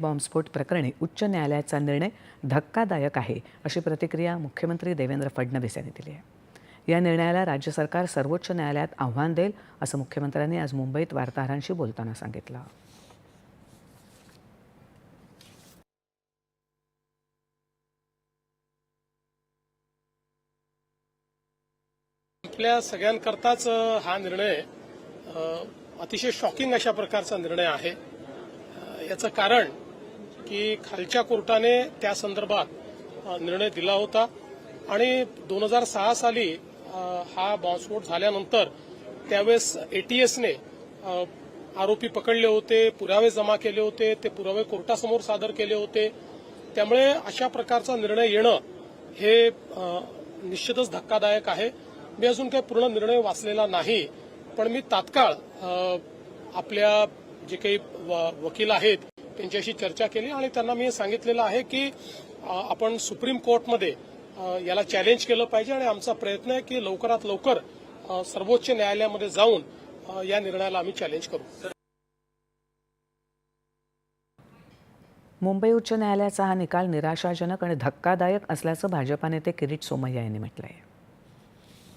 बॉम्बस्फोट प्रकरणी उच्च न्यायालयाचा निर्णय धक्कादायक आहे अशी प्रतिक्रिया मुख्यमंत्री देवेंद्र फडणवीस यांनी दिली आहे। या निर्णयाला राज्य सरकार सर्वोच्च न्यायालयात आव्हान देईल असं मुख्यमंत्र्यांनी आज मुंबईत वार्ताहरांशी बोलताना सांगितलं। आपल्या सगळ्यांकरताच हा निर्णय अतिशय शॉकिंग अशा प्रकारचा निर्णय आहे। याचं कारण की खालच्या कोर्टाने त्या संदर्भात निर्णय दिला होता आणि 2006 साली हा बॉम्बस्फोट झाल्यानंतर त्यावेळेस एटीएसने आरोपी पकडले होते, पुरावे जमा केले होते, ते पुरावे कोर्टासमोर सादर केले होते। त्यामुळे अशा प्रकारचा निर्णय येणं हे निश्चितच धक्कादायक आहे। मी अजून काही पूर्ण निर्णय वाचलेला नाही, पण मी तात्काळ आपल्या जे काही वकील आहेत त्यांच्याशी चर्चा केली आणि त्यांना मी सांगितलेलं आहे की आपण सुप्रीम कोर्टमध्ये याला चॅलेंज केलं पाहिजे आणि आमचा प्रयत्न आहे की लवकरात लवकर सर्वोच्च न्यायालयामध्ये जाऊन या निर्णयाला आम्ही चॅलेंज करू। मुंबई उच्च न्यायालयाचा हा निकाल निराशाजनक आणि धक्कादायक असल्याचं भाजपा नेते किरीट सोमय्या यांनी म्हटलं आहे।